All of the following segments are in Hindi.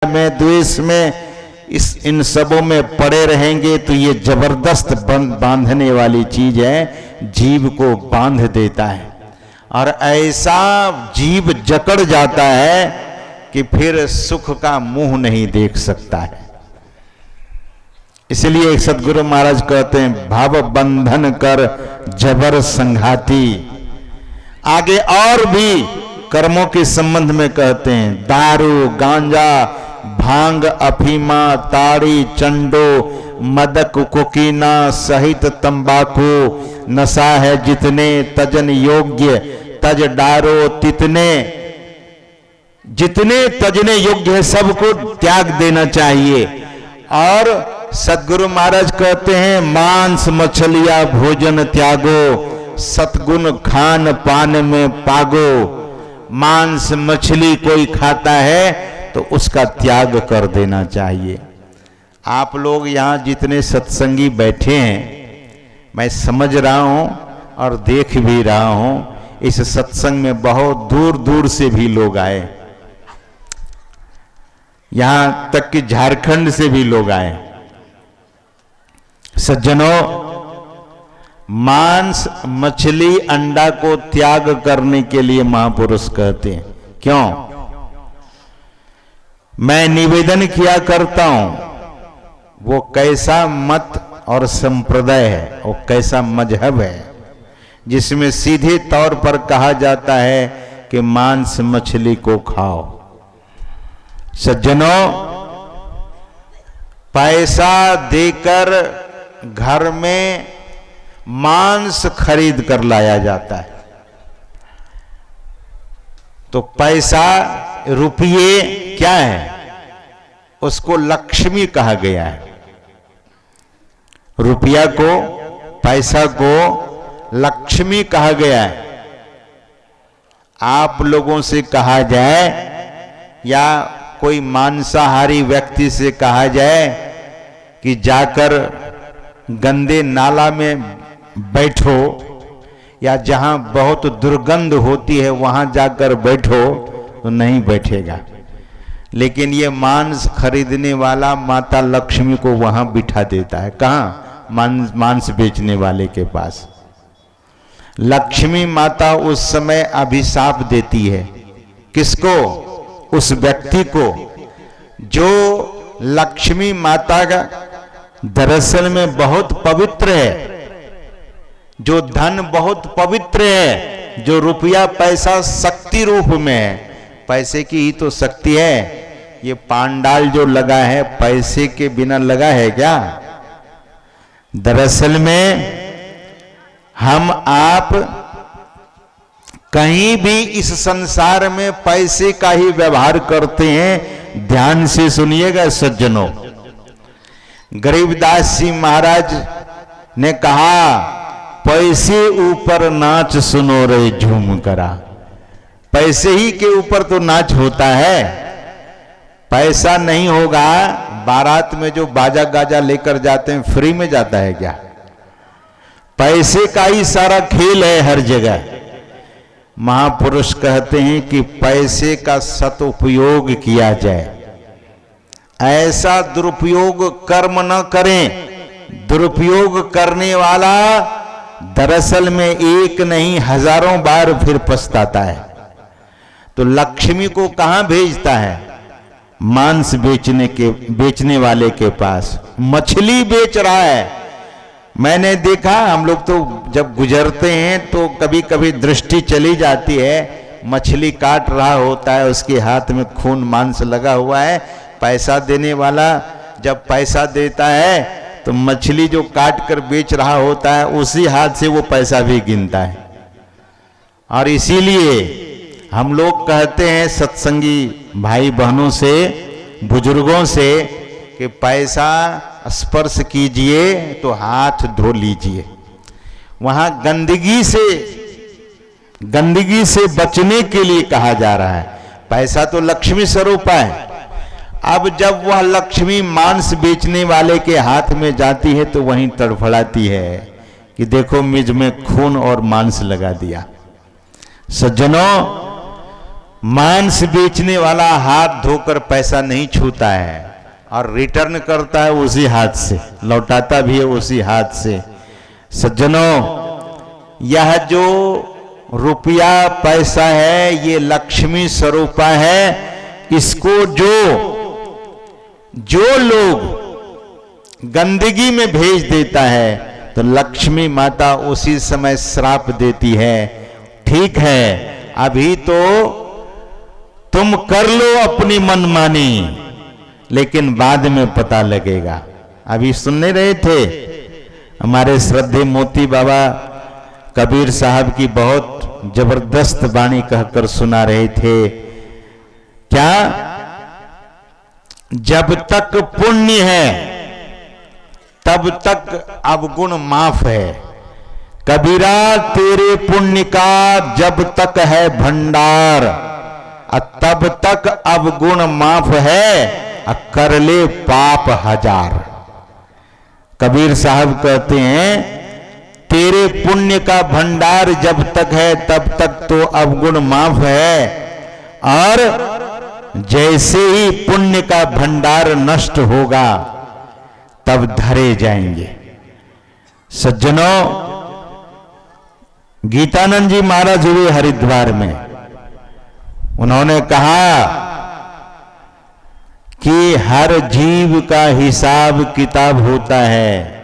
में, द्वेष में, इन सबों में पड़े रहेंगे तो ये जबरदस्त बांधने वाली चीज है, जीव को बांध देता है और ऐसा जीव जकड़ जाता है कि फिर सुख का मुंह नहीं देख सकता है। इसलिए सदगुरु महाराज कहते हैं, भाव बंधन कर जबर संघाती। आगे और भी कर्मों के संबंध में कहते हैं, दारू, गांजा, भांग, अफीमा, ताड़ी, चंडो, मदक, कोकीना सहित तंबाकू नशा है जितने, तजन योग्य तज डारो तितने। जितने तजने योग्य है सबको त्याग देना चाहिए। और सदगुरु महाराज कहते हैं, मांस मछलियां भोजन त्यागो, सतगुण खान पान में पागो। मांस मछली कोई खाता है तो उसका त्याग कर देना चाहिए। आप लोग यहाँ जितने सत्संगी बैठे हैं, मैं समझ रहा हूं और देख भी रहा हूं, इस सत्संग में बहुत दूर दूर से भी लोग आए, यहां तक कि झारखंड से भी लोग आए। सज्जनों, मांस मछली अंडा को त्याग करने के लिए महापुरुष कहते हैं। क्यों? मैं निवेदन किया करता हूं, वो कैसा मत और संप्रदाय है, वो कैसा मजहब है जिसमें सीधे तौर पर कहा जाता है कि मांस मछली को खाओ। सज्जनों, पैसा देकर घर में मांस खरीद कर लाया जाता है, तो पैसा रुपये क्या है? उसको लक्ष्मी कहा गया है। रुपया को, पैसा को लक्ष्मी कहा गया है। आप लोगों से कहा जाए या कोई मांसाहारी व्यक्ति से कहा जाए कि जाकर गंदे नाला में बैठो या जहां बहुत दुर्गंध होती है वहां जाकर बैठो, तो नहीं बैठेगा। लेकिन ये मांस खरीदने वाला माता लक्ष्मी को वहां बिठा देता है। कहां? मांस बेचने वाले के पास। लक्ष्मी माता उस समय अभिशाप देती है। किसको? उस व्यक्ति को जो लक्ष्मी माता का दरअसल में बहुत पवित्र है, जो धन बहुत पवित्र है, जो रुपया पैसा शक्ति रूप में है। पैसे की ही तो शक्ति है। ये पांडाल जो लगा है पैसे के बिना लगा है क्या? दरअसल में हम आप कहीं भी इस संसार में पैसे का ही व्यवहार करते हैं। ध्यान से सुनिएगा सज्जनों, गरीबदास जी महाराज ने कहा, पैसे ऊपर नाच सुनो रे झूम करा। पैसे ही के ऊपर तो नाच होता है। पैसा नहीं होगा, बारात में जो बाजा गाजा लेकर जाते हैं फ्री में जाता है क्या? पैसे का ही सारा खेल है हर जगह। महापुरुष कहते हैं कि पैसे का सदुपयोग किया जाए, ऐसा दुरुपयोग कर्म न करें। दुरुपयोग करने वाला दरअसल में एक नहीं हजारों बार फिर पछताता है। तो लक्ष्मी को कहां भेजता है? मांस बेचने वाले के पास। मछली बेच रहा है। मैंने देखा, हम लोग तो जब गुजरते हैं तो कभी कभी दृष्टि चली जाती है, मछली काट रहा होता है, उसके हाथ में खून मांस लगा हुआ है। पैसा देने वाला जब पैसा देता है तो मछली जो काट कर बेच रहा होता है उसी हाथ से वो पैसा भी गिनता है। और इसीलिए हम लोग कहते हैं सत्संगी भाई बहनों से, बुजुर्गों से, कि पैसा स्पर्श कीजिए तो हाथ धो लीजिए। वहां गंदगी से बचने के लिए कहा जा रहा है। पैसा तो लक्ष्मी स्वरूपा है। अब जब वह लक्ष्मी मांस बेचने वाले के हाथ में जाती है तो वहीं तड़फड़ाती है कि देखो मुझ में खून और मांस लगा दिया। सज्जनों, मांस बेचने वाला हाथ धोकर पैसा नहीं छूता है और रिटर्न करता है उसी हाथ से, लौटाता भी है उसी हाथ से। सज्जनों, यह जो रुपया पैसा है ये लक्ष्मी स्वरूपा है। इसको जो लोग गंदगी में भेज देता है तो लक्ष्मी माता उसी समय श्राप देती है। ठीक है, अभी तो तुम कर लो अपनी मनमानी, लेकिन बाद में पता लगेगा। अभी सुनने रहे थे हमारे श्रद्धेय मोती बाबा कबीर साहब की बहुत जबरदस्त वाणी कहकर सुना रहे थे। क्या? जब तक पुण्य है तब तक अवगुण माफ है। कबीरा तेरे पुण्य का जब तक है भंडार, तब तक अवगुण माफ है, कर ले पाप हजार। कबीर साहब कहते हैं तेरे पुण्य का भंडार जब तक है तब तक तो अवगुण माफ है, और जैसे ही पुण्य का भंडार नष्ट होगा तब धरे जाएंगे। सज्जनों, गीतानंद जी महाराज हुए हरिद्वार में, उन्होंने कहा कि हर जीव का हिसाब किताब होता है।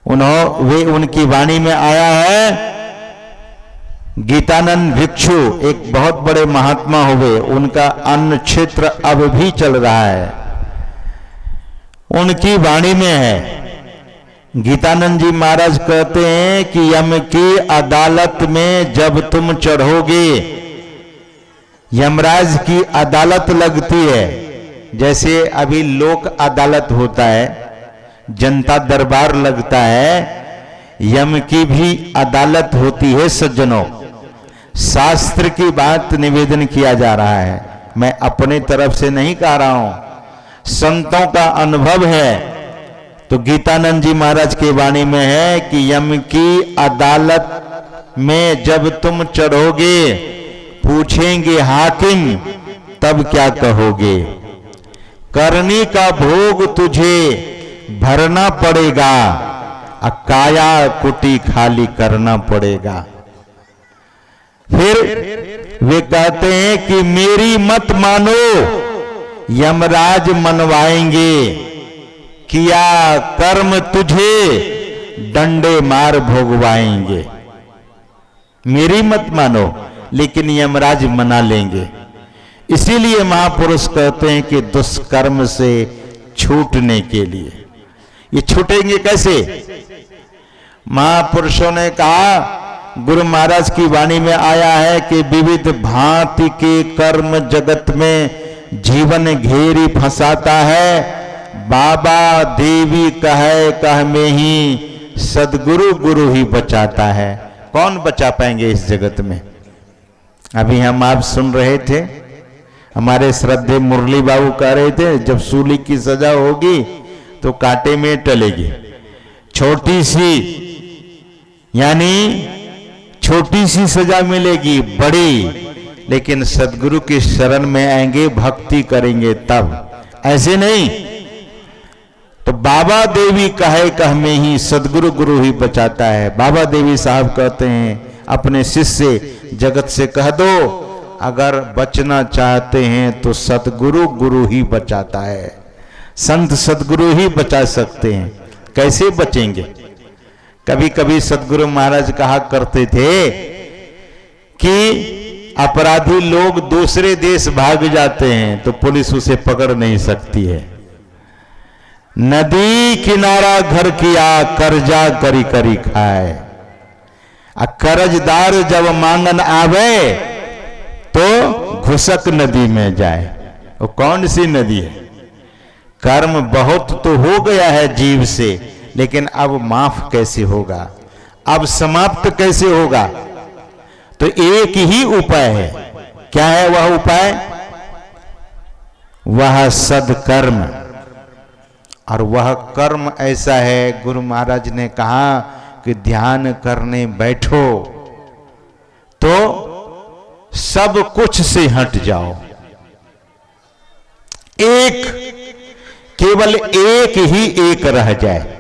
उनकी वाणी में आया है, गीतानंद भिक्षु एक बहुत बड़े महात्मा हुए, उनका अन्न क्षेत्र अब भी चल रहा है। उनकी वाणी में है, गीतानंद जी महाराज कहते हैं कि यम की अदालत में जब तुम चढ़ोगे, यमराज की अदालत लगती है, जैसे अभी लोक अदालत होता है, जनता दरबार लगता है, यम की भी अदालत होती है। सज्जनों, शास्त्र की बात निवेदन किया जा रहा है, मैं अपने तरफ से नहीं कह रहा हूं, संतों का अनुभव है। तो गीतानंद जी महाराज की वाणी में है कि यम की अदालत में जब तुम चढ़ोगे, पूछेंगे हाकिम तब क्या कहोगे। करनी का भोग तुझे भरना पड़ेगा, काया कुटी खाली करना पड़ेगा। फिर वे कहते हैं कि मेरी मत मानो, यमराज मनवाएंगे, किया कर्म तुझे डंडे मार भोगवाएंगे। मेरी मत मानो, लेकिन यमराज मना लेंगे। इसीलिए महापुरुष कहते हैं कि दुष्कर्म से छूटने के लिए, ये छूटेंगे कैसे? महापुरुषों ने कहा, गुरु महाराज की वाणी में आया है कि विविध भांति के कर्म जगत में जीवन घेरी फंसाता है, बाबा देवी कहे कह में ही सदगुरु गुरु ही बचाता है। कौन बचा पाएंगे इस जगत में? अभी हम आप सुन रहे थे, हमारे श्रद्धेय मुरली बाबू कह रहे थे जब सूली की सजा होगी तो कांटे में टलेगी। छोटी सी, यानी छोटी सी सजा मिलेगी, बड़ी, लेकिन सदगुरु की शरण में आएंगे, भक्ति करेंगे तब, ऐसे नहीं। तो बाबा देवी कहे कह में ही सदगुरु गुरु ही बचाता है। बाबा देवी साहब कहते हैं अपने शिष्य जगत से कह दो, अगर बचना चाहते हैं तो सतगुरु गुरु ही बचाता है, संत सदगुरु ही बचा सकते हैं। कैसे बचेंगे? कभी कभी सदगुरु महाराज कहा करते थे कि अपराधी लोग दूसरे देश भाग जाते हैं तो पुलिस उसे पकड़ नहीं सकती है। नदी किनारा घर किया, कर्जा करी करी खाए, कर्जदार जब मांगन आवे तो घुसक नदी में जाए। वो कौन सी नदी है? कर्म बहुत तो हो गया है जीव से, लेकिन अब माफ कैसे होगा, अब समाप्त कैसे होगा? तो एक ही उपाय है। क्या है वह उपाय? वह सदकर्म। और वह कर्म ऐसा है, गुरु महाराज ने कहा कि ध्यान करने बैठो तो सब कुछ से हट जाओ, एक, केवल एक ही एक रह जाए।